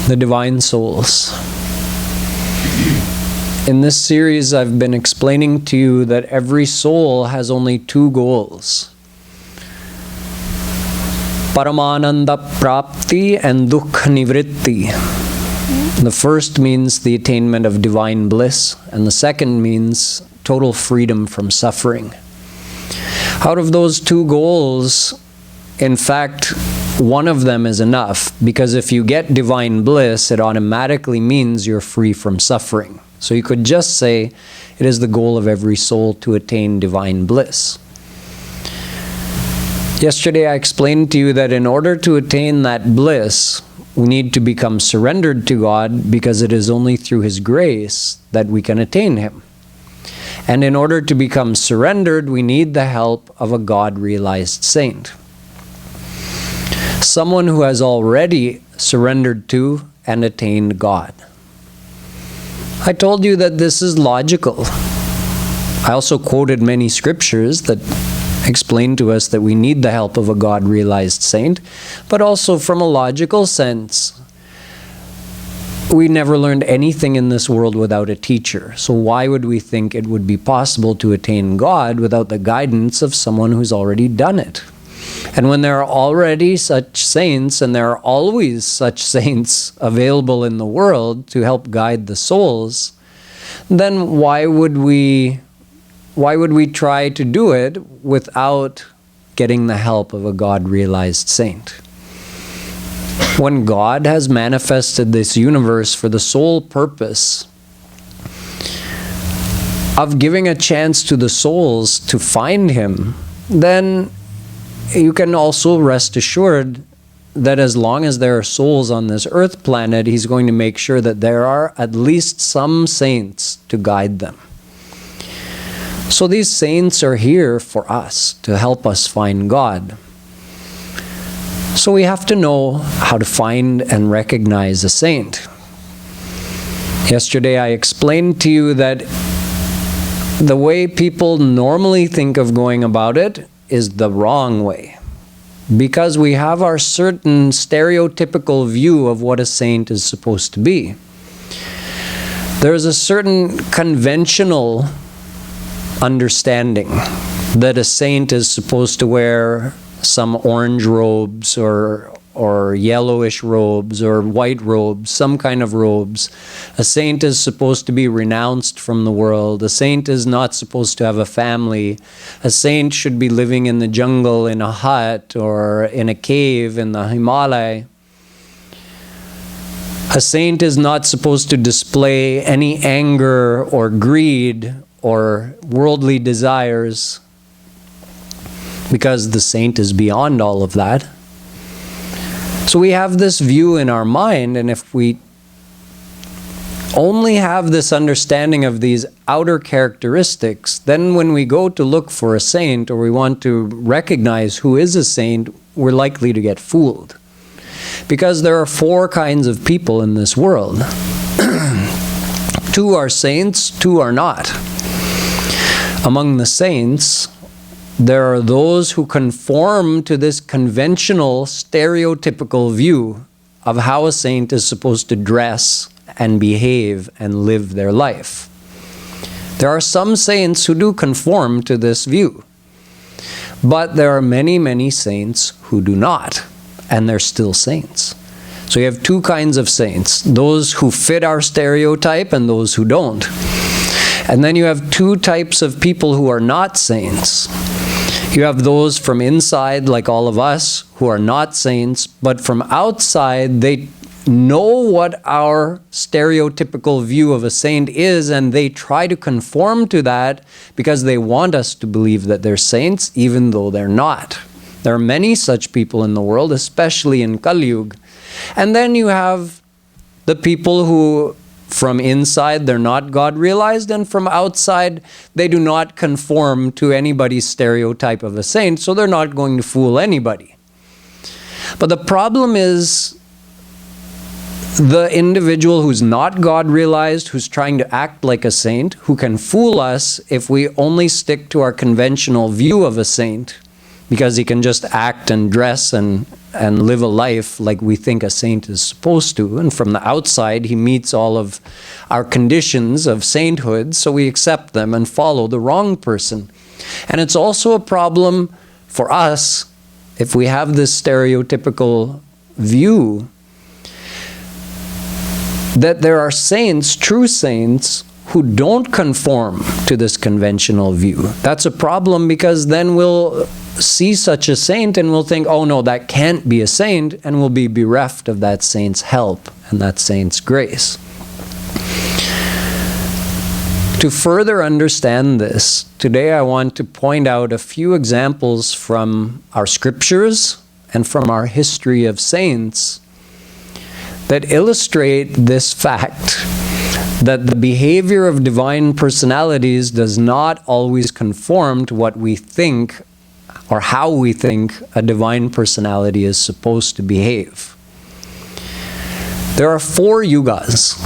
the divine souls. In this series, I've been explaining to you that every soul has only two goals: Paramananda Prapti and Dukha Nivritti. The first means the attainment of divine bliss, and the second means total freedom from suffering. Out of those two goals, in fact, one of them is enough, because if you get divine bliss, it automatically means you're free from suffering. So you could just say it is the goal of every soul to attain divine bliss. Yesterday I explained to you that in order to attain that bliss, we need to become surrendered to God, because it is only through His grace that we can attain Him. And in order to become surrendered, we need the help of a God-realized saint. Someone who has already surrendered to and attained God. I told you that this is logical. I also quoted many scriptures that explain to us that we need the help of a God-realized saint, but also from a logical sense, we never learned anything in this world without a teacher. So why would we think it would be possible to attain God without the guidance of someone who's already done it? And when there are already such saints, and there are always such saints available in the world to help guide the souls, then why would we try to do it without getting the help of a God-realized saint? When God has manifested this universe for the sole purpose of giving a chance to the souls to find Him, then you can also rest assured that as long as there are souls on this earth planet, He's going to make sure that there are at least some saints to guide them. So these saints are here for us, to help us find God. So we have to know how to find and recognize a saint. Yesterday I explained to you that the way people normally think of going about it is the wrong way, because we have our certain stereotypical view of what a saint is supposed to be. There's a certain conventional understanding that a saint is supposed to wear some orange robes or yellowish robes or white robes, some kind of robes. A saint is supposed to be renounced from the world. A saint is not supposed to have a family. A saint should be living in the jungle in a hut or in a cave in the Himalaya. A saint is not supposed to display any anger or greed or worldly desires, because the saint is beyond all of that. So we have this view in our mind, and if we only have this understanding of these outer characteristics, then when we go to look for a saint, or we want to recognize who is a saint, we're likely to get fooled. Because there are four kinds of people in this world. Two are saints, two are not. Among the saints, there are those who conform to this conventional, stereotypical view of how a saint is supposed to dress and behave and live their life. There are some saints who do conform to this view, but there are many, many saints who do not, and they're still saints. So you have two kinds of saints: those who fit our stereotype and those who don't. And then you have two types of people who are not saints. You have those from inside, like all of us, who are not saints, but from outside, they know what our stereotypical view of a saint is, and they try to conform to that because they want us to believe that they're saints, even though they're not. There are many such people in the world, especially in Kaliyug. And then you have the people who, from inside, they're not God-realized, and from outside, they do not conform to anybody's stereotype of a saint, so they're not going to fool anybody. But the problem is the individual who's not God-realized, who's trying to act like a saint, who can fool us if we only stick to our conventional view of a saint, because he can just act and dress and and live a life like we think a saint is supposed to. And from the outside, he meets all of our conditions of sainthood, so we accept them and follow the wrong person. And it's also a problem for us if we have this stereotypical view that there are saints, true saints, who don't conform to this conventional view. That's a problem, because then we'll see such a saint and we'll think, oh no, that can't be a saint, and we'll be bereft of that saint's help and that saint's grace. To further understand this, today I want to point out a few examples from our scriptures and from our history of saints that illustrate this fact, that the behavior of divine personalities does not always conform to what we think or how we think a divine personality is supposed to behave. There are 4 yugas.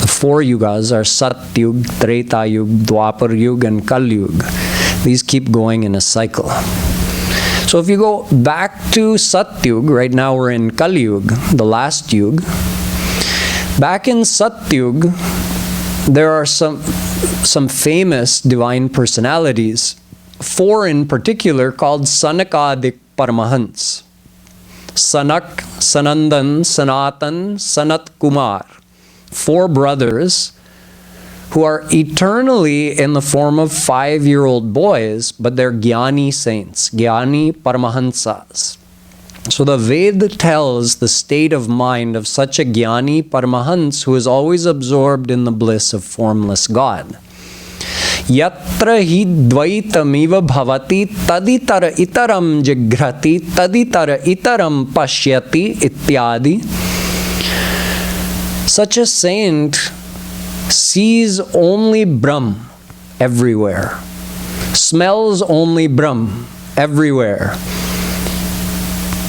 The 4 yugas are Satyug, Tretayug, Dwapar and Kaliyug. These keep going in a cycle. So if you go back to Satyug, right now we're in Kaliyug, the last yug. Back in Satyug, there are some famous divine personalities, 4 in particular, called Sanakadik Paramahans. Sanak, Sanandan, Sanatan, Sanat Kumar. 4 brothers who are eternally in the form of 5-year-old boys, but they're Jnani saints, Jnani Paramahansas. So the Ved tells the state of mind of such a Jnani Paramahans who is always absorbed in the bliss of formless God. Yatra hi dvaitamiva bhavati taditara itaram jigrati taditara itaram pashyati ityadi. Such a saint sees only Brahm everywhere, smells only Brahm everywhere.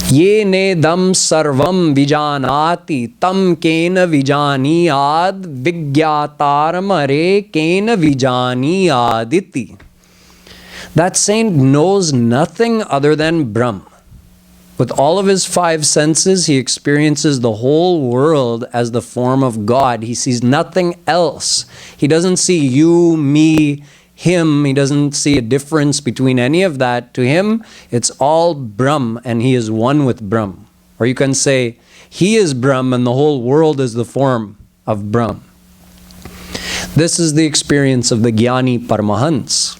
Ye nedam sarvam vijanati tam kena vijaniyad vigyataramare kena vijaniyaditi. That saint knows nothing other than Brahm. With all of his 5 senses, he experiences the whole world as the form of God. He sees nothing else. He doesn't see you, me, him. He doesn't see a difference between any of that. To him, it's all Brahm, and he is one with Brahm. Or you can say, he is Brahm and the whole world is the form of Brahm. This is the experience of the Jnani Paramahans.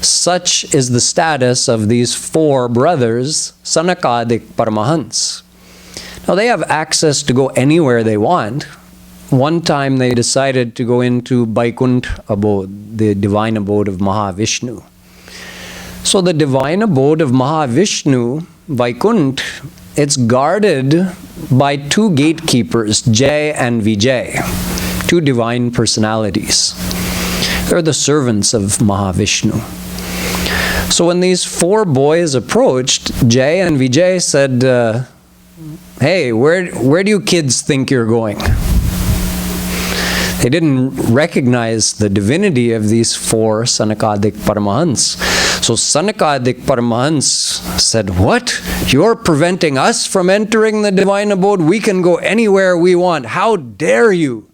Such is the status of these 4 brothers, Sanakadik Paramahans. Now they have access to go anywhere they want. One time they decided to go into Vaikuntha abode, the divine abode of Mahavishnu. So the divine abode of Mahavishnu, Vaikuntha, it's guarded by 2 gatekeepers, Jay and Vijay, 2 divine personalities. They're the servants of Mahavishnu. So when these 4 boys approached, Jay and Vijay said, hey, where do you kids think you're going? They didn't recognize the divinity of these 4 Sanakadik Paramahans. So Sanakadik Paramahans said, what? You're preventing us from entering the divine abode? We can go anywhere we want. How dare you?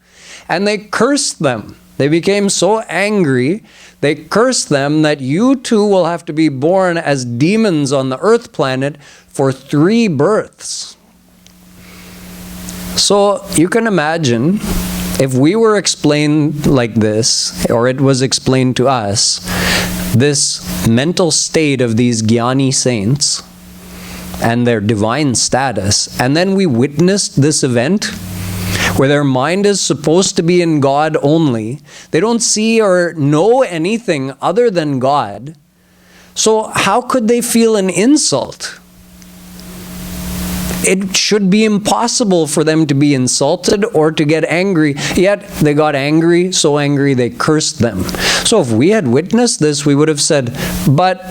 And they cursed them. They became so angry, they cursed them that you 2 will have to be born as demons on the earth planet for 3 births. So you can imagine, if we were explained like this, or it was explained to us, this mental state of these Jnani saints and their divine status, and then we witnessed this event where their mind is supposed to be in God only. They don't see or know anything other than God. So how could they feel an insult? It should be impossible for them to be insulted or to get angry. Yet they got angry, so angry they cursed them. So if we had witnessed this, we would have said, but,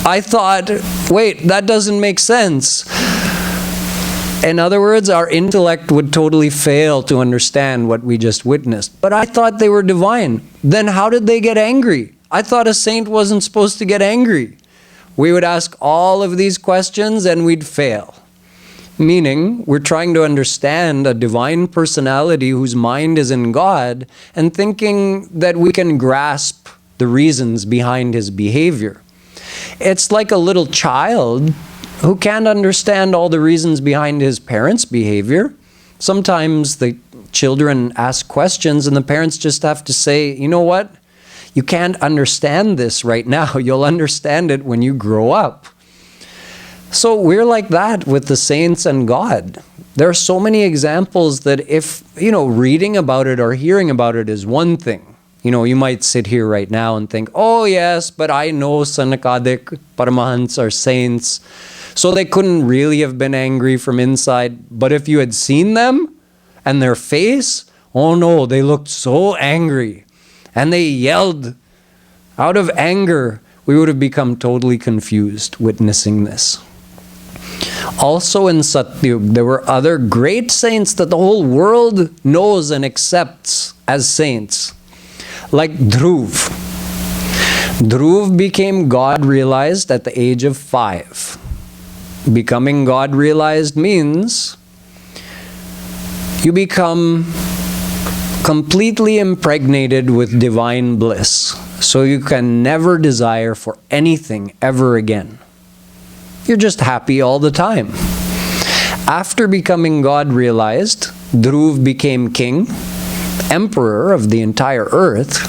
I thought, wait, that doesn't make sense. In other words, our intellect would totally fail to understand what we just witnessed. But I thought they were divine. Then how did they get angry? I thought a saint wasn't supposed to get angry. we would ask all of these questions and we'd fail. Meaning, we're trying to understand a divine personality whose mind is in God and thinking that we can grasp the reasons behind his behavior. It's like a little child who can't understand all the reasons behind his parents' behavior. Sometimes the children ask questions and the parents just have to say, you know what? You can't understand this right now. You'll understand it when you grow up. So we're like that with the saints and God. There are so many examples that if, reading about it or hearing about it is one thing. You might sit here right now and think, oh yes, but I know Sanakadik Paramahans are saints, so they couldn't really have been angry from inside. But if you had seen them and their face, oh no, they looked so angry and they yelled out of anger, we would have become totally confused witnessing this. Also in Satyug, there were other great saints that the whole world knows and accepts as saints, like Dhruv. Dhruv became God-realized at the age of 5. Becoming God-realized means you become completely impregnated with divine bliss, so you can never desire for anything ever again. You're just happy all the time. After becoming God-realized, Dhruv became king, emperor of the entire earth,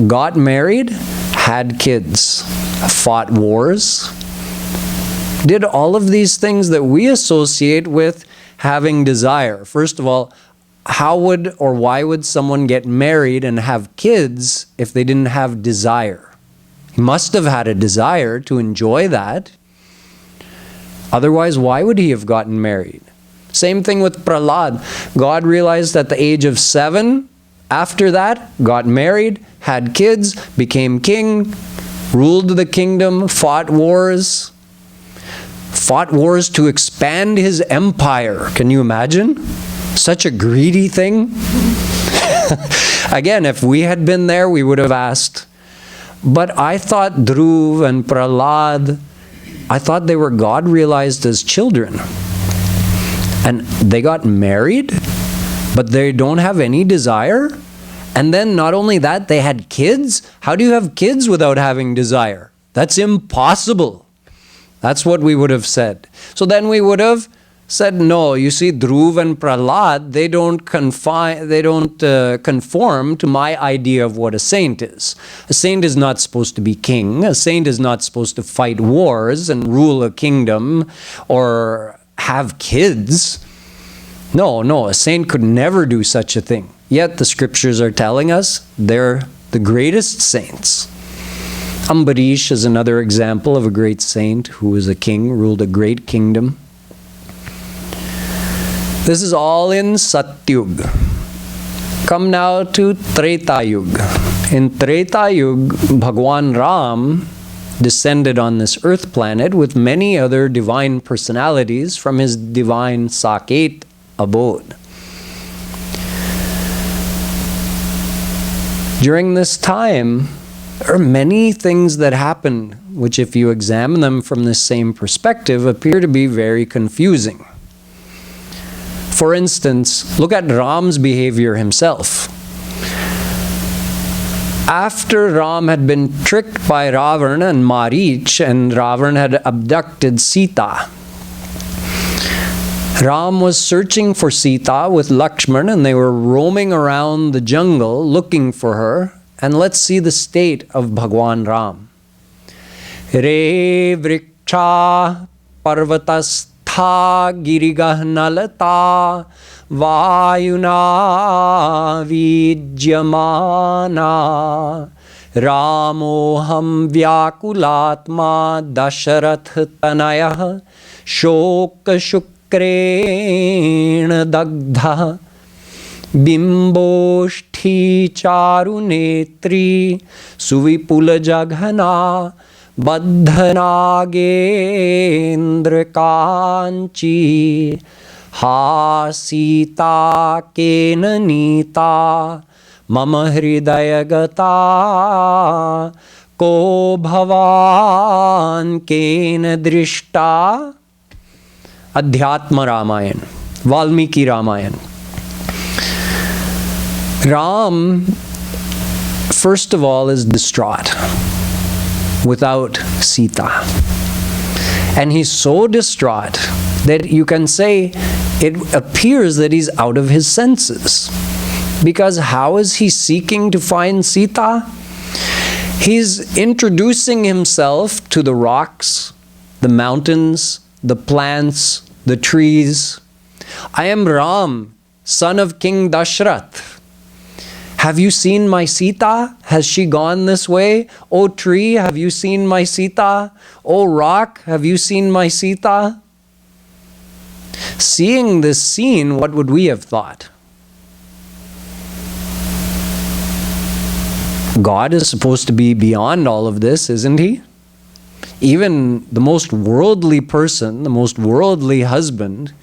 got married, had kids, fought wars, did all of these things that we associate with having desire. First of all, how would or why would someone get married and have kids if they didn't have desire? He must have had a desire to enjoy that. Otherwise, why would he have gotten married? Same thing with Prahlad. God realized at the age of 7. After that, got married, had kids, became king, ruled the kingdom, fought wars to expand his empire. Can you imagine? Such a greedy thing. Again, if we had been there, we would have asked. But I thought Dhruv and Prahlad, I thought they were God-realized as children. And they got married, but they don't have any desire. And then not only that, they had kids. How do you have kids without having desire? That's impossible. That's what we would have said. So then we would have said, no, you see, Dhruv and Prahlad, they don't conform to my idea of what a saint is. A saint is not supposed to be king. A saint is not supposed to fight wars and rule a kingdom or have kids. No, a saint could never do such a thing. Yet the scriptures are telling us they're the greatest saints. Ambarish is another example of a great saint who was a king, ruled a great kingdom. This is all in Satyug. Come now to Treta Yuga. In Treta Yuga, Bhagwan Ram descended on this earth planet with many other divine personalities from his divine Saket abode. During this time, there are many things that happen which, if you examine them from this same perspective, appear to be very confusing. For instance, look at Ram's behavior himself. After Ram had been tricked by Ravana and Marich, and Ravana had abducted Sita, Ram was searching for Sita with Lakshman, and they were roaming around the jungle looking for her. And let's see the state of Bhagwan Ram. Re vriksha parvatastha girigahnalata vayuna vijyamana ramoham vyakulatma dasharath tanayah shoka shukrena dagdha Bimboshthi charunetri suvipula jaghana baddhanagendra kanchi ha sita kenanita mama hridayagata Ko bhavan kena drishta. Adhyatma Ramayan, Valmiki Ramayan. Ram, first of all, is distraught without Sita. And he's so distraught that you can say it appears that he's out of his senses. Because how is he seeking to find Sita? He's introducing himself to the rocks, the mountains, the plants, the trees. I am Ram, son of King Dashrath. Have you seen my Sita? Has she gone this way? O tree, have you seen my Sita? O rock, have you seen my Sita? Seeing this scene, what would we have thought? God is supposed to be beyond all of this, isn't he? Even the most worldly person, the most worldly husband,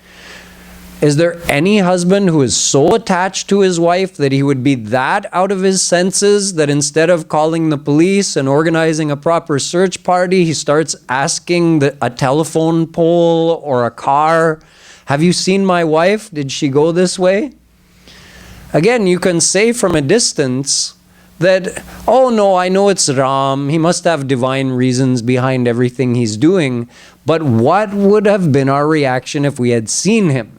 is there any husband who is so attached to his wife that he would be that out of his senses that instead of calling the police and organizing a proper search party, he starts asking a telephone pole or a car, have you seen my wife? Did she go this way? Again, you can say from a distance that, oh no, I know it's Ram, he must have divine reasons behind everything he's doing, but what would have been our reaction if we had seen him?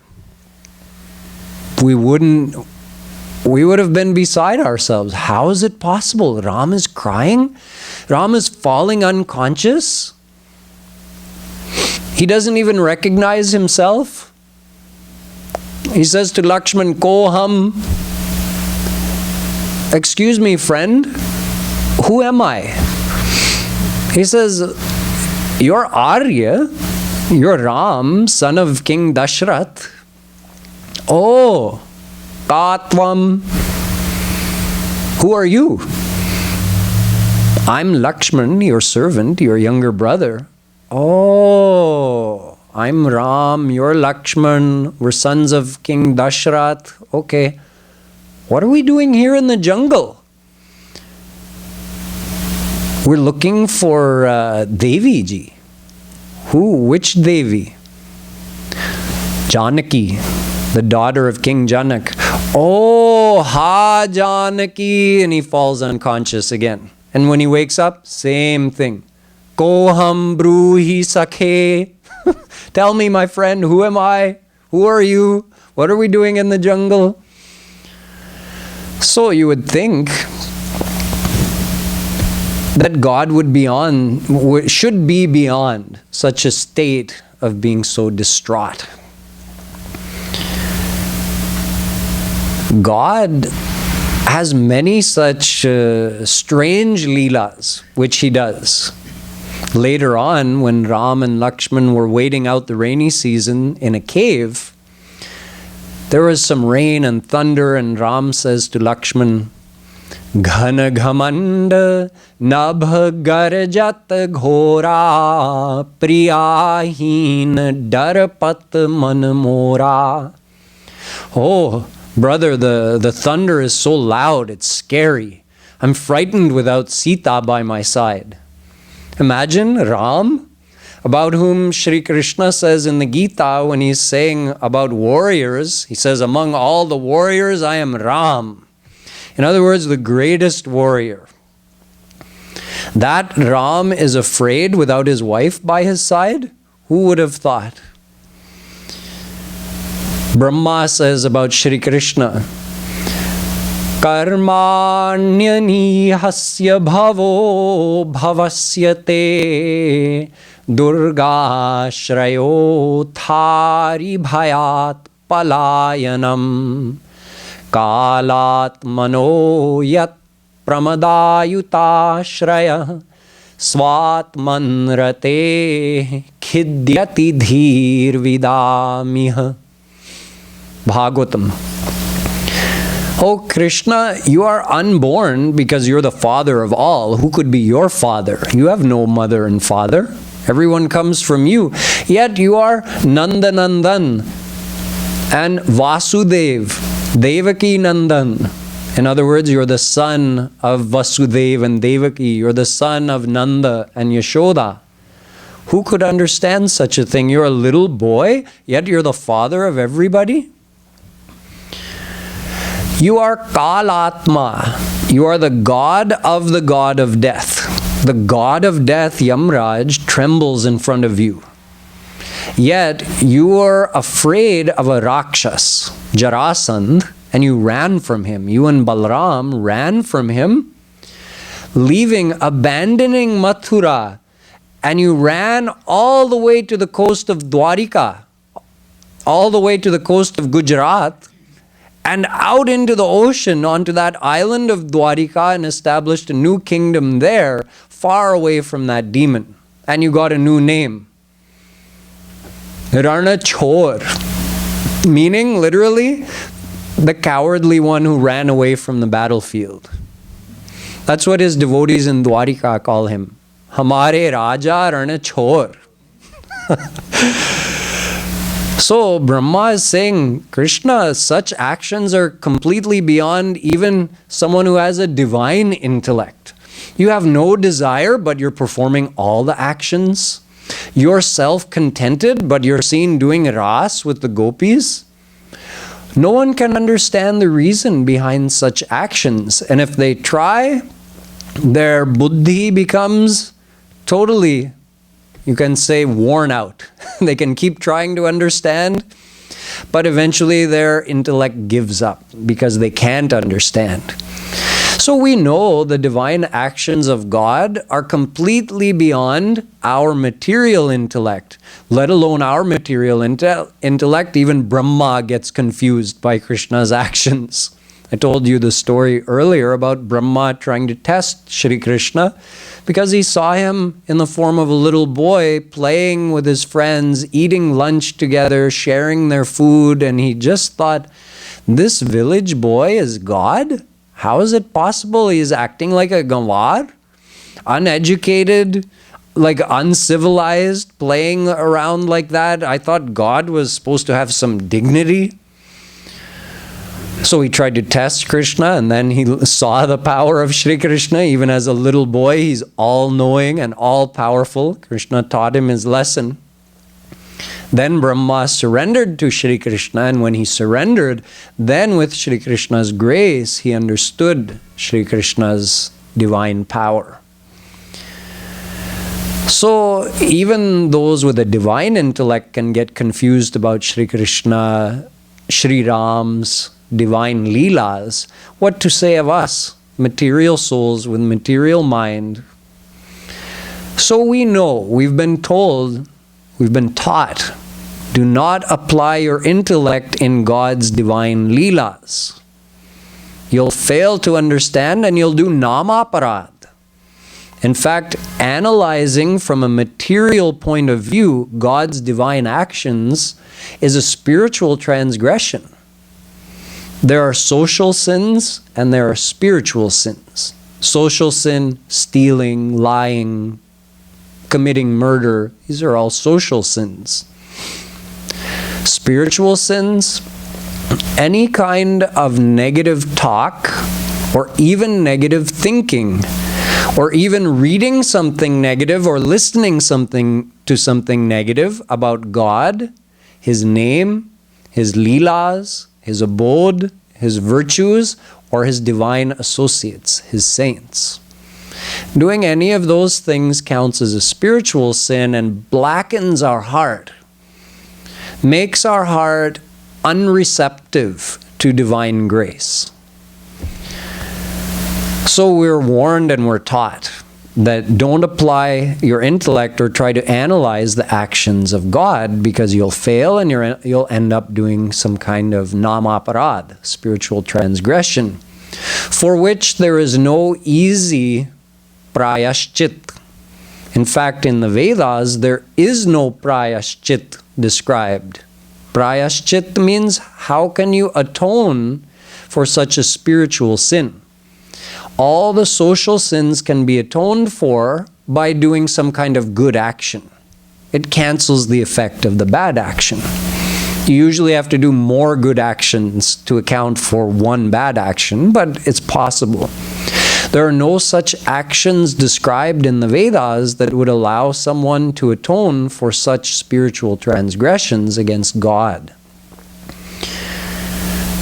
We would have been beside ourselves. How is it possible? Ram is crying? Ram is falling unconscious? He doesn't even recognize himself? He says to Lakshman, Ko hum? Excuse me, friend, who am I? He says, you're Arya, you're Ram, son of King Dashrath. Oh, Katvam, who are you? I'm Lakshman, your servant, your younger brother. Oh, I'm Ram, you're Lakshman, we're sons of King Dashrath. Okay. What are we doing here in the jungle? We're looking for Devi ji. Who? Which Devi? Janaki, the daughter of King Janak. Oh, ha Janaki. And he falls unconscious again. And when he wakes up, same thing. Koham bruhi sakhe. Tell me, my friend, who am I? Who are you? What are we doing in the jungle? So you would think that God should be beyond such a state of being so distraught. God has many such strange leelas, which he does. Later on, when Ram and Lakshman were waiting out the rainy season in a cave, there was some rain and thunder, and Ram says to Lakshman, Ghana ghamanda nabh garjat ghora priyahin darpat man mora. Oh, brother, the thunder is so loud, it's scary. I'm frightened without Sita by my side. Imagine Ram, about whom Shri Krishna says in the Gita when he's saying about warriors, he says, among all the warriors, I am Ram. In other words, the greatest warrior. That Ram is afraid without his wife by his side? Who would have thought? Brahma says about Shri Krishna, Karmanyani hasya bhavo bhavasyate Durga Shrayo Thari Bhayat Palayanam Kalat Mano Yat Pramadayuta Shraya Swat Manrate Khidyati Dhir Vidamiha. Bhagavatam. Oh Krishna, you are unborn because you're the father of all. Who could be your father? You have no mother and father. Everyone comes from you. Yet you are Nandanandan and Vasudev, Devaki Nandan, In other words, you're the son of Vasudeva and Devaki. You're the son of Nanda and Yashoda. Who could understand such a thing? You're a little boy, yet you're the father of everybody? You are Kalatma. You are the god of death. The god of death, Yamraj, trembles in front of you. Yet you are afraid of a Rakshas, Jarasandh, and you ran from him. You and Balaram ran from him, abandoning Mathura, and you ran all the way to the coast of Dwarika, all the way to the coast of Gujarat, and out into the ocean, onto that island of Dwarika, and established a new kingdom there, far away from that demon. And you got a new name. Rana Chor, meaning literally the cowardly one who ran away from the battlefield. That's what his devotees in Dwarika call him. Hamare Raja Rana Chor. So Brahma is saying, Krishna, such actions are completely beyond even someone who has a divine intellect. You have no desire, but you're performing all the actions. You're self-contented, but you're seen doing ras with the gopis. No one can understand the reason behind such actions. And if they try, their buddhi becomes totally, you can say, worn out. They can keep trying to understand, but eventually their intellect gives up because they can't understand. So we know the divine actions of God are completely beyond our material intellect, let alone our material intellect. Even Brahma gets confused by Krishna's actions. I told you the story earlier about Brahma trying to test Shri Krishna because he saw him in the form of a little boy playing with his friends, eating lunch together, sharing their food, and he just thought, this village boy is God? How is it possible? He is acting like a gawar, uneducated, like uncivilized, playing around like that. I thought God was supposed to have some dignity. So he tried to test Krishna, and then he saw the power of Shri Krishna. Even as a little boy, he's all-knowing and all-powerful. Krishna taught him his lesson. Then Brahma surrendered to Shri Krishna, and when he surrendered, then with Shri Krishna's grace, he understood Shri Krishna's divine power. So even those with a divine intellect can get confused about Shri Krishna, Shri Ram's divine leelas. What to say of us, material souls with material mind? So we know, we've been told, we've been taught, do not apply your intellect in God's divine leelas. You'll fail to understand and you'll do namaparad. In fact, analyzing from a material point of view God's divine actions is a spiritual transgression. There are social sins and there are spiritual sins. Social sin, stealing, lying, committing murder, these are all social sins. Spiritual sins, any kind of negative talk or even negative thinking, or even reading something negative or listening to something negative about God, His name, His leelas, His abode, His virtues, or His divine associates, His saints. Doing any of those things counts as a spiritual sin and blackens our heart, makes our heart unreceptive to divine grace. So we're warned and we're taught that don't apply your intellect or try to analyze the actions of God, because you'll fail and you'll end up doing some kind of namaparad, spiritual transgression, for which there is no easy prayashchit. In fact, in the Vedas, there is no prayashchit described. Prayashchit means how can you atone for such a spiritual sin? All the social sins can be atoned for by doing some kind of good action. It cancels the effect of the bad action. You usually have to do more good actions to account for one bad action, but it's possible. There are no such actions described in the Vedas that would allow someone to atone for such spiritual transgressions against God.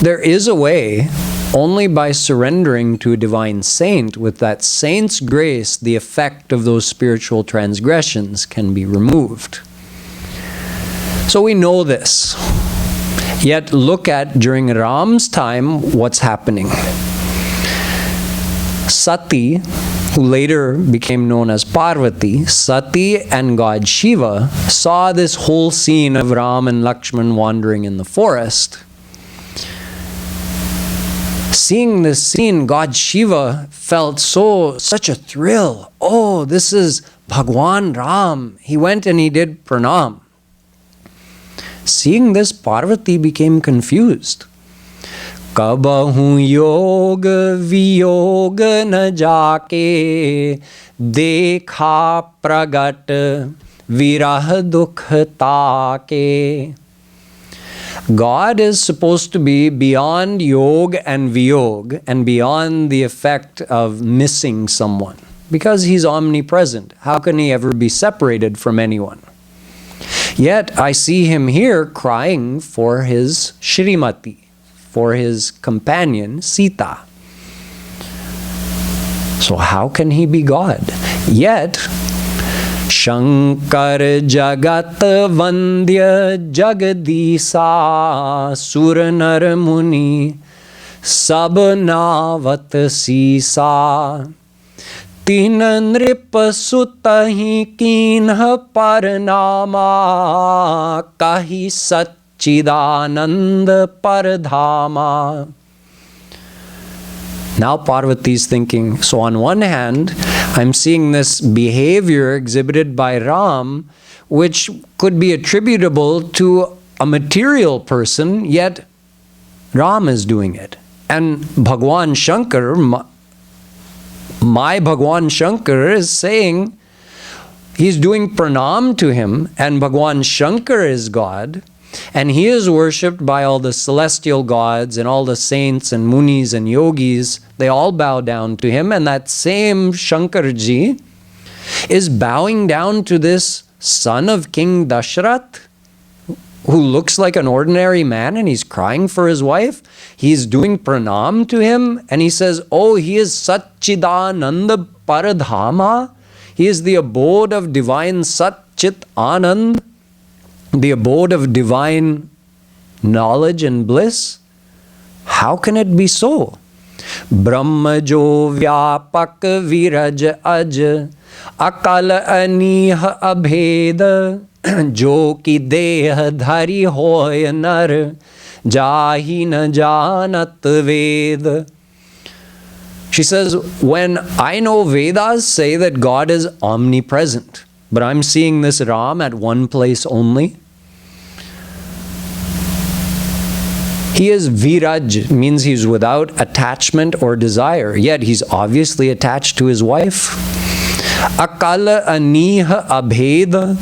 There is a way. Only by surrendering to a divine saint, with that saint's grace, the effect of those spiritual transgressions can be removed. So we know this. Yet look at, during Ram's time, what's happening. Sati, who later became known as Parvati, Sati and God Shiva saw this whole scene of Ram and Lakshman wandering in the forest. Seeing this scene, God Shiva felt such a thrill. Oh, this is Bhagwan Ram. He went and he did pranam. Seeing this, Parvati became confused. Kabahu yoga viyoga na jaake dekha pragat virah dukh taake. God is supposed to be beyond yoga and viyog and beyond the effect of missing someone, because he's omnipresent. How can he ever be separated from anyone? Yet I see him here crying for his Shrimati, for his companion Sita. So how can he be God? Yet Shankar Jagat Vandya Jagadisa Suranar Muni Sabnavat Sisa Tin Nrip Sutahi Kinha Paranama Kahi Satchidananda Paradhama. Now Parvati is thinking, so on one hand, I'm seeing this behavior exhibited by Ram, which could be attributable to a material person, yet Ram is doing it. And Bhagwan Shankar, my Bhagwan Shankar is saying, he's doing pranam to him, and Bhagwan Shankar is God, and he is worshipped by all the celestial gods and all the saints and munis and yogis. They all bow down to him, and that same Shankarji is bowing down to this son of King Dashrath, who looks like an ordinary man, and he's crying for his wife. He's doing pranam to him, and he says, oh, he is Satchidananda Paradhama. He is the abode of divine Satchit Anand, the abode of divine knowledge and bliss. How can it be so? Brahma jo vyapak viraj aj akal anih abhed jo ki deh dhari hoy nar jahi na janat ved. She says, when I know Vedas say that God is omnipresent, but I'm seeing this Ram at one place only. He is viraj, means he's without attachment or desire, yet he's obviously attached to his wife. Akala aniha abhed.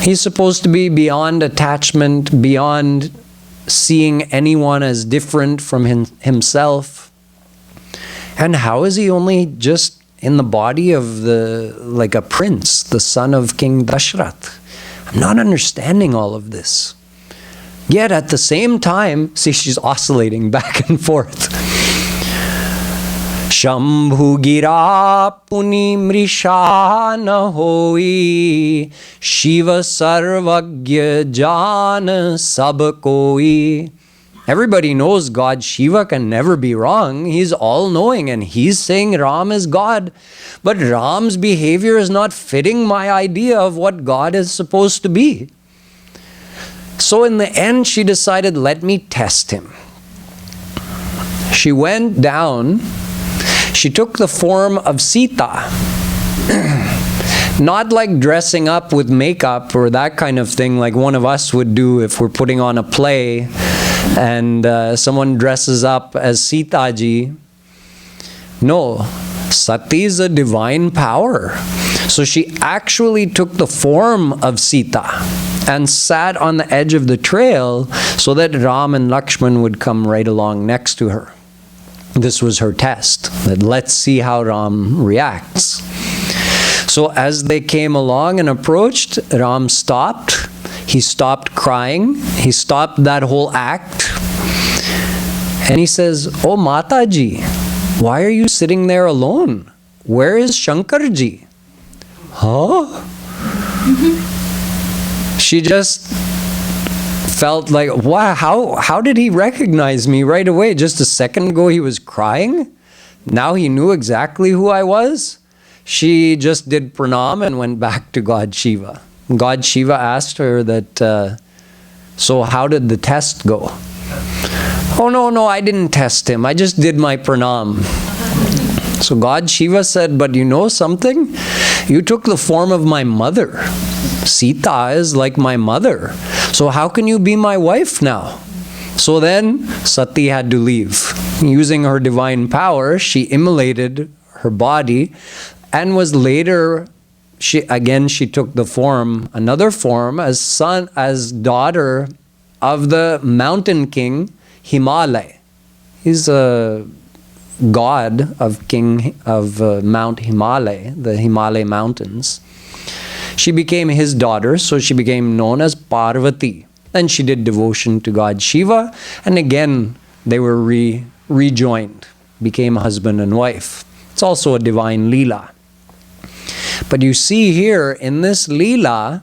He's supposed to be beyond attachment, beyond seeing anyone as different from himself. And how is he only just in the body of like a prince, the son of King Dashrath? I'm not understanding all of this. Yet at the same time, see, she's oscillating back and forth. Shambhu gira puni mrishana hoi Shiva sarvagya jana sab koi. Everybody knows God Shiva can never be wrong. He's all-knowing, and he's saying Ram is God. But Ram's behavior is not fitting my idea of what God is supposed to be. So in the end, she decided, let me test him. She went down. She took the form of Sita. Not like dressing up with makeup or that kind of thing like one of us would do if we're putting on a play and someone dresses up as Sitaji. No, Sati is a divine power. So she actually took the form of Sita and sat on the edge of the trail so that Ram and Lakshman would come right along next to her. This was her test, that let's see how Ram reacts. So as they came along and approached, Ram stopped. He stopped crying. He stopped that whole act. And he says, "Oh Mataji, why are you sitting there alone? Where is Shankarji?" Huh? She just felt like, wow, how did he recognize me right away? Just a second ago he was crying. Now he knew exactly who I was. She just did pranam and went back to God Shiva. God Shiva asked her that, so how did the test go? "Oh no, I didn't test him. I just did my pranam." So God Shiva said, "But you know something? You took the form of my mother. Sita is like my mother. So how can you be my wife now?" So then Sati had to leave. Using her divine power, she immolated her body and was later, she took the form, another form, as daughter of the mountain king Himalaya. He's a god of king of Mount Himalaya, the Himalaya mountains. She became his daughter, so she became known as Parvati. And she did devotion to God Shiva, and again they were rejoined, became husband and wife. It's also a divine Leela. But you see here in this Leela,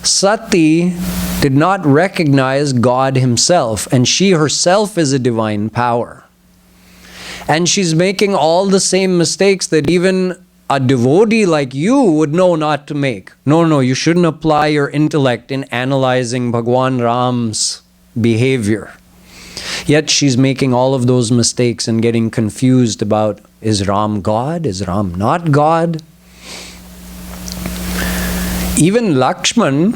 Sati did not recognize God himself, and she herself is a divine power. And she's making all the same mistakes that even a devotee like you would know not to make. No, you shouldn't apply your intellect in analyzing Bhagwan Ram's behavior. Yet she's making all of those mistakes and getting confused about, is Ram God? Is Ram not God? Even Lakshman,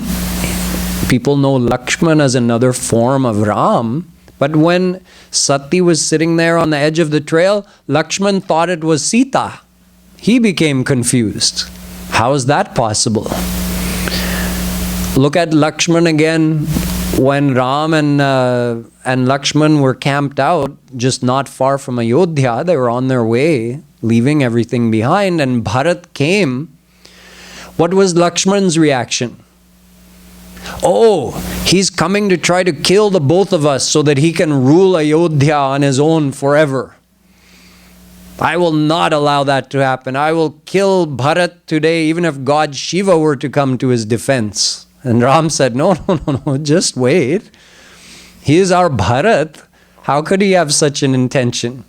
people know Lakshman as another form of Ram, but when Sati was sitting there on the edge of the trail, Lakshman thought it was Sita. He became confused. How is that possible? Look at Lakshman again. When Ram and Lakshman were camped out just not far from Ayodhya, they were on their way, leaving everything behind, and Bharat came. What was Lakshman's reaction? Oh, he's coming to try to kill the both of us so that he can rule Ayodhya on his own forever. I will not allow that to happen. I will kill Bharat today, even if God Shiva were to come to his defense. And Ram said, no, just wait. He is our Bharat. How could he have such an intention?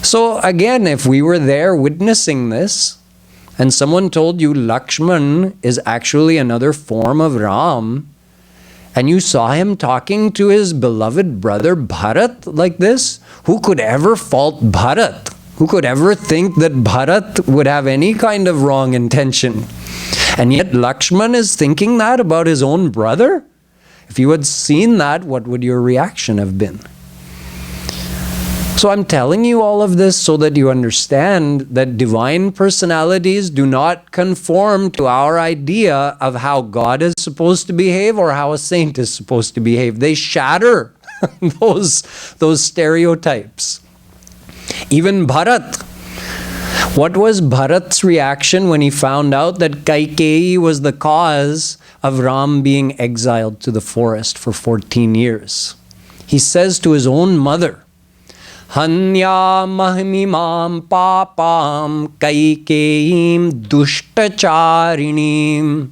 So again, if we were there witnessing this, and someone told you Lakshman is actually another form of Ram, and you saw him talking to his beloved brother Bharat like this, who could ever fault Bharat? Who could ever think that Bharat would have any kind of wrong intention? And yet Lakshman is thinking that about his own brother? If you had seen that, what would your reaction have been? So I'm telling you all of this so that you understand that divine personalities do not conform to our idea of how God is supposed to behave or how a saint is supposed to behave. They shatter those stereotypes. Even Bharat. What was Bharat's reaction when he found out that Kaikeyi was the cause of Ram being exiled to the forest for 14 years? He says to his own mother, Hanya mahmimam papam Kaikeim dushtacharinim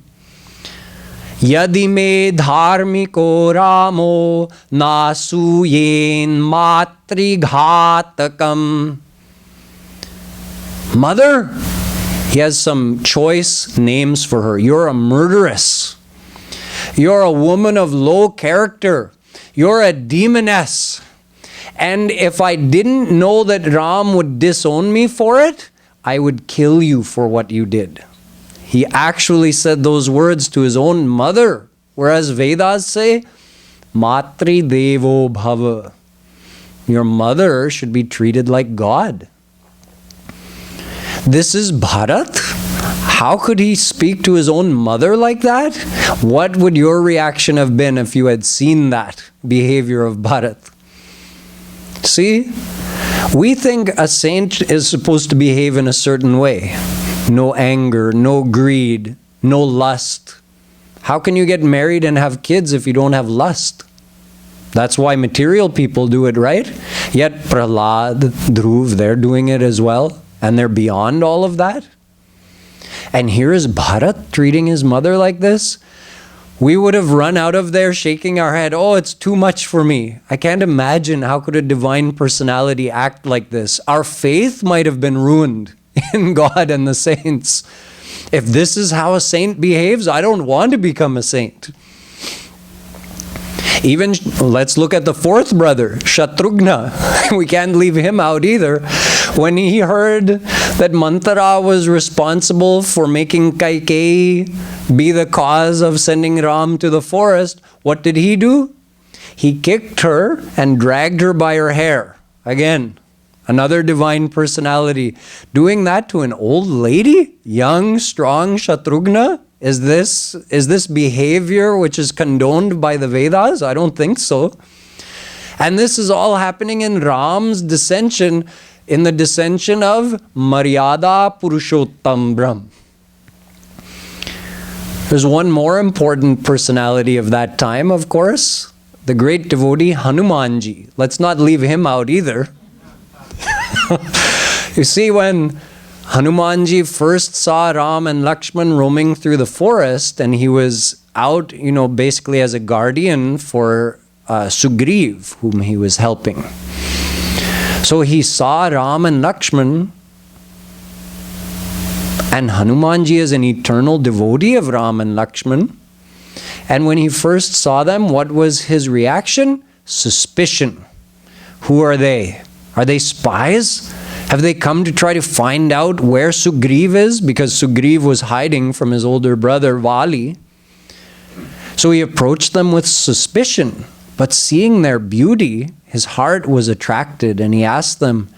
Yadi me dharmiko ramo nasuyen matrighatakam. Mother, he has some choice names for her. You're a murderess. You're a woman of low character. You're a demoness. And if I didn't know that Ram would disown me for it, I would kill you for what you did. He actually said those words to his own mother, whereas Vedas say, Matri Devo Bhava. Your mother should be treated like God. This is Bharat? How could he speak to his own mother like that? What would your reaction have been if you had seen that behavior of Bharat? See? We think a saint is supposed to behave in a certain way. No anger, no greed, no lust. How can you get married and have kids if you don't have lust? That's why material people do it, right? Yet Prahlad, Dhruv, they're doing it as well. And they're beyond all of that. And here is Bharat treating his mother like this. We would have run out of there shaking our head. Oh, it's too much for me. I can't imagine how could a divine personality act like this. Our faith might have been ruined in God and the saints. If this is how a saint behaves, I don't want to become a saint. Even, let's look at the fourth brother, Shatrughna. We can't leave him out either. When he heard that Manthara was responsible for making Kaikeyi be the cause of sending Ram to the forest, what did he do? He kicked her and dragged her by her hair. Again, another divine personality. Doing that to an old lady? Young, strong Shatrughna? Is this behavior which is condoned by the Vedas? I don't think so. And this is all happening in Ram's dissension, in the dissension of Maryada Purushottam Brahm. There's one more important personality of that time, of course, the great devotee Hanumanji. Let's not leave him out either. You see, when Hanumanji first saw Ram and Lakshman roaming through the forest, and he was out, basically as a guardian for Sugriv, whom he was helping. So he saw Ram and Lakshman, and Hanumanji is an eternal devotee of Ram and Lakshman. And when he first saw them, what was his reaction? Suspicion. Who are they? Are they spies? Have they come to try to find out where Sugriv is? Because Sugriv was hiding from his older brother Vali. So he approached them with suspicion. But seeing their beauty, his heart was attracted, and he asked them,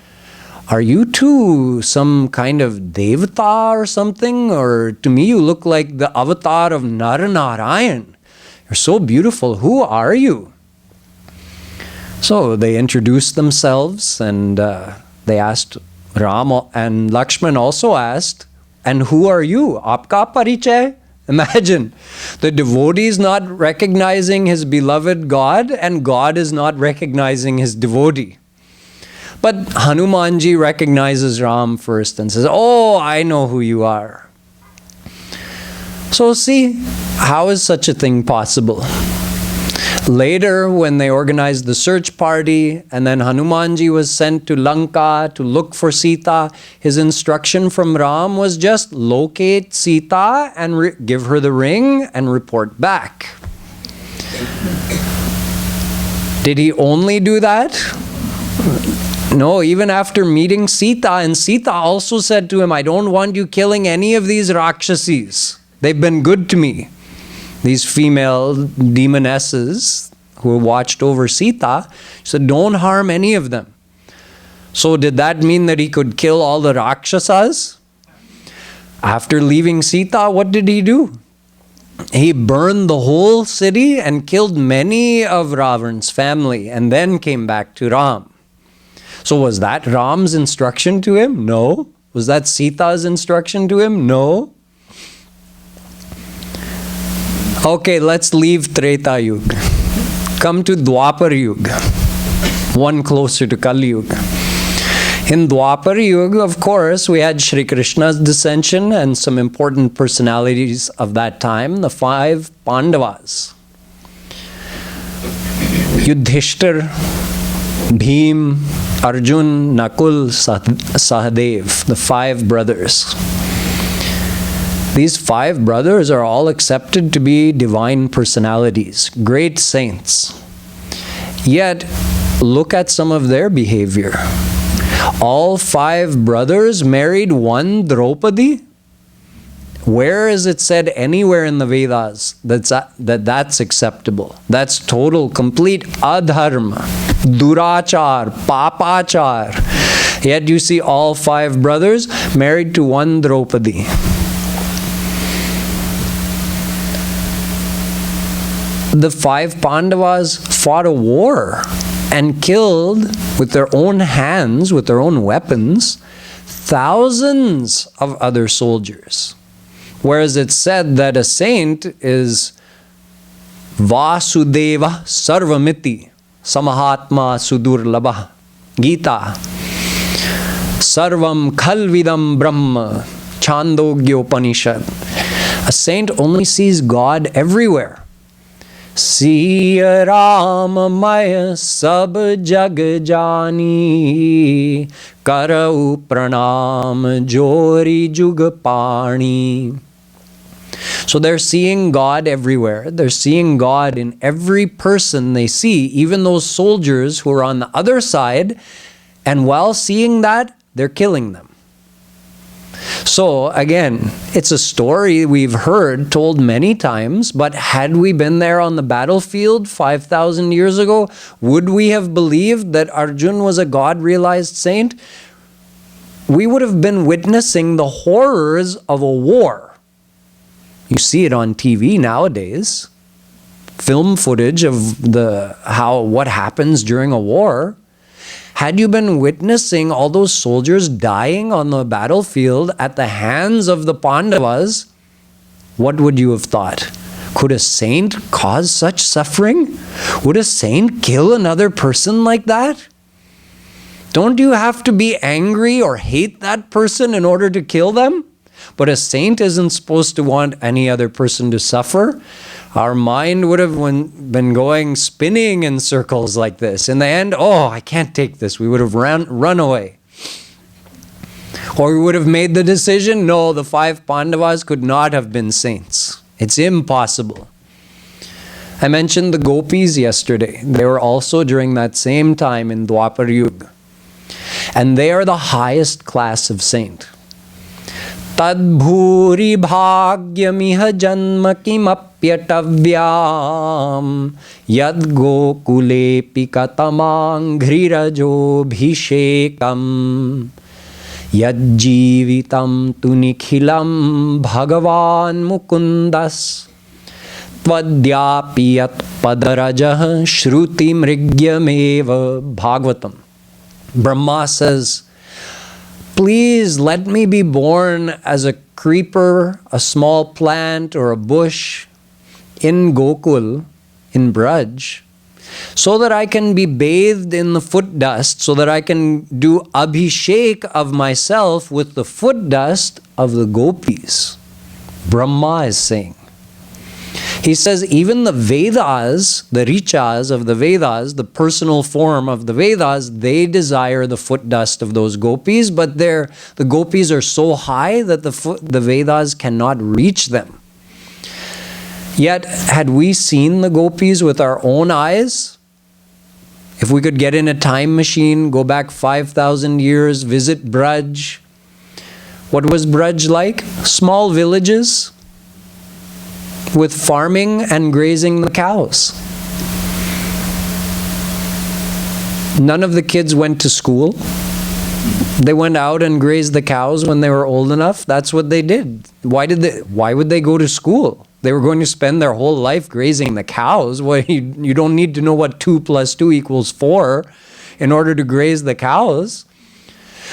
are you two some kind of devata or something? Or to me you look like the avatar of Naranarayan. You're so beautiful. Who are you? So they introduced themselves, and they asked, Ram and Lakshman also asked, and who are you? Aapka parichay? Imagine, the devotee is not recognizing his beloved God, and God is not recognizing his devotee. But Hanumanji recognizes Ram first and says, oh, I know who you are. So see, how is such a thing possible? Later, when they organized the search party, and then Hanumanji was sent to Lanka to look for Sita, his instruction from Ram was just locate Sita and give her the ring and report back. Did he only do that? No, even after meeting Sita, and Sita also said to him, I don't want you killing any of these Rakshasis. They've been good to me. These female demonesses who watched over Sita, said, don't harm any of them. So did that mean that he could kill all the Rakshasas? After leaving Sita, what did he do? He burned the whole city and killed many of Ravan's family, and then came back to Ram. So was that Ram's instruction to him? No. Was that Sita's instruction to him? No. Okay, let's leave Treta Yuga. Come to Dwapar Yuga, one closer to Kaliyug. In Dwapar Yuga, of course, we had Shri Krishna's dissension and some important personalities of that time, the 5 Pandavas. Yudhishthir, Bhim, Arjun, Nakul, Sahadev, the 5 brothers. These 5 brothers are all accepted to be divine personalities, great saints. Yet, look at some of their behavior. All 5 brothers married one Draupadi. Where is it said anywhere in the Vedas that's acceptable? That's total, complete adharma, durachar, papachar. Yet you see all 5 brothers married to one Draupadi. The 5 Pandavas fought a war and killed with their own hands, with their own weapons, thousands of other soldiers. Whereas it's said that a saint is Vasudeva Sarvamiti Samahatma Sudurlabha Gita Sarvam Khalvidam Brahma Chandogyopanishad. A saint only sees God everywhere. Siya Rama Maya Sab Jag Jani Karau Pranam Jori Jugapani. So they're seeing God everywhere. They're seeing God in every person they see, even those soldiers who are on the other side. And while seeing that, they're killing them. So again, it's a story we've heard told many times, but had we been there on the battlefield 5,000 years ago, would we have believed that Arjun was a God-realized saint? We would have been witnessing the horrors of a war. You see it on TV nowadays. Film footage of what happens during a war. Had you been witnessing all those soldiers dying on the battlefield at the hands of the Pandavas, what would you have thought? Could a saint cause such suffering? Would a saint kill another person like that? Don't you have to be angry or hate that person in order to kill them? But a saint isn't supposed to want any other person to suffer. Our mind would have been going spinning in circles like this. In the end, oh, I can't take this. We would have run away. Or we would have made the decision, no, the 5 Pandavas could not have been saints. It's impossible. I mentioned the gopis yesterday. They were also during that same time in Dwapar Yuga. And they are the highest class of saint. Tadbhuri bhagyamiha janma kimapyatavyam yad gokule pikatamang ghrirajo bhishekam yad jivitam tu nikhilam bhagavan mukundas tvadyapiyat padarajah shruti mrigyameva Bhagavatam. Brahma says, please let me be born as a creeper, a small plant, or a bush in Gokul, in Braj, so that I can be bathed in the foot dust, so that I can do abhishek of myself with the foot dust of the gopis. Brahma is saying. He says even the Vedas, the Richas of the Vedas, the personal form of the Vedas, they desire the foot dust of those gopis, but the gopis are so high that the Vedas cannot reach them. Yet, had we seen the gopis with our own eyes, if we could get in a time machine, go back 5,000 years, visit Braj, what was Braj like? Small villages with farming and grazing the cows. None of the kids went to school. They went out and grazed the cows when they were old enough. That's what they did. Why would they go to school? They were going to spend their whole life grazing the cows. You don't need to know what 2 + 2 = 4 in order to graze the cows.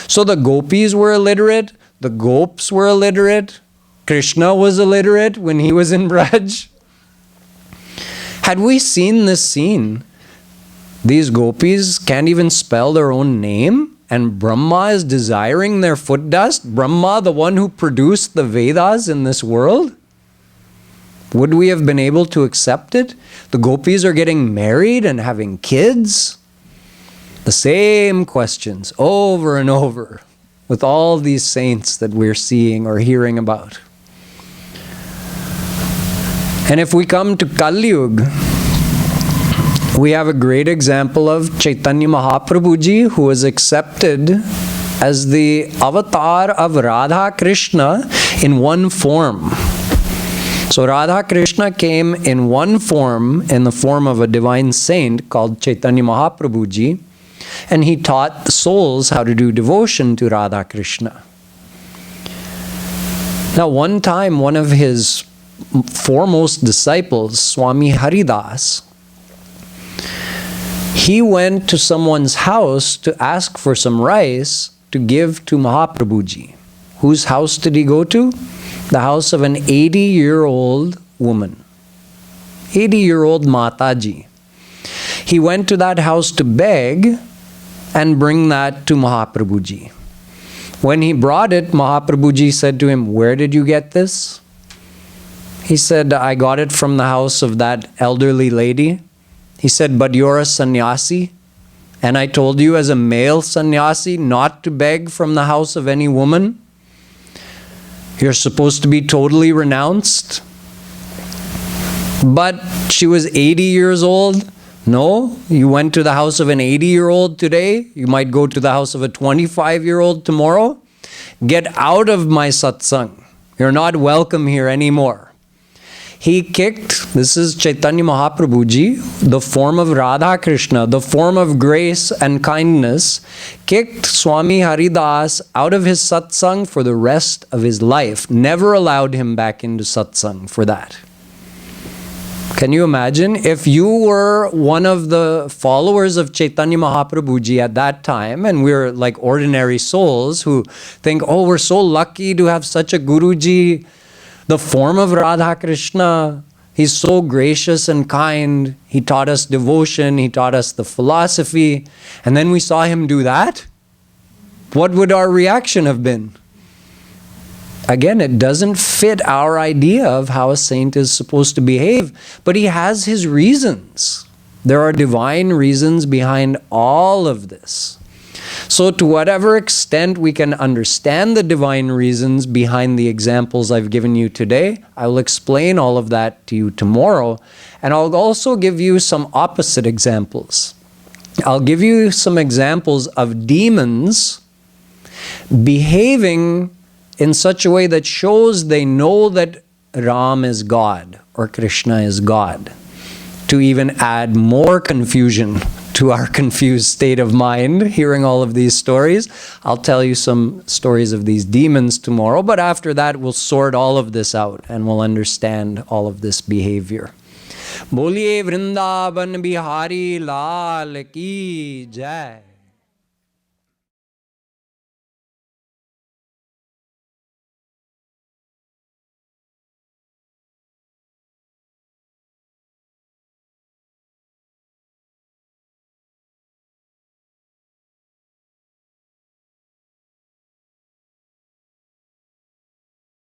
So the gopis were illiterate. The gops were illiterate. Krishna was illiterate when he was in Braj. Had we seen this scene, these gopis can't even spell their own name, and Brahma is desiring their foot dust. Brahma, the one who produced the Vedas in this world. Would we have been able to accept it? The gopis are getting married and having kids. The same questions over and over with all these saints that we're seeing or hearing about. And if we come to Kaliyug, we have a great example of Chaitanya Mahaprabhuji, who was accepted as the avatar of Radha Krishna in one form. So Radha Krishna came in one form, in the form of a divine saint called Chaitanya Mahaprabhuji. and he taught the souls how to do devotion to Radha Krishna. Now, one time, one of his foremost disciples, Swami Haridas, he went to someone's house to ask for some rice to give to Mahaprabhuji. Whose house did he go to? The house of an 80-year-old woman. 80-year-old Mataji. He went to that house to beg and bring that to Mahaprabhuji. When he brought it, Mahaprabhuji said to him, "Where did you get this?" He said, "I got it from the house of that elderly lady." He said, "But you're a sannyasi, and I told you as a male sannyasi not to beg from the house of any woman. You're supposed to be totally renounced." But she was 80 years old. No, you went to the house of an 80-year-old today. You might go to the house of a 25-year-old tomorrow. Get out of my satsang. You're not welcome here anymore. He kicked, this is Chaitanya Mahaprabhuji, the form of Radha Krishna, the form of grace and kindness, kicked Swami Haridas out of his satsang for the rest of his life. Never allowed him back into satsang for that. Can you imagine? If you were one of the followers of Chaitanya Mahaprabhuji at that time, and we're like ordinary souls who think, oh, we're so lucky to have such a Guruji, the form of Radha Krishna, he's so gracious and kind, he taught us devotion, he taught us the philosophy, and then we saw him do that, what would our reaction have been? Again, it doesn't fit our idea of how a saint is supposed to behave, but he has his reasons. There are divine reasons behind all of this. So to whatever extent we can understand the divine reasons behind the examples I've given you today, I will explain all of that to you tomorrow, and I'll also give you some opposite examples. I'll give you some examples of demons behaving in such a way that shows they know that Ram is God or Krishna is God, to even add more confusion to our confused state of mind, hearing all of these stories. I'll tell you some stories of these demons tomorrow, but after that we'll sort all of this out and we'll understand all of this behavior. Boliye Vrindavan Bihari Lal Ki Jai.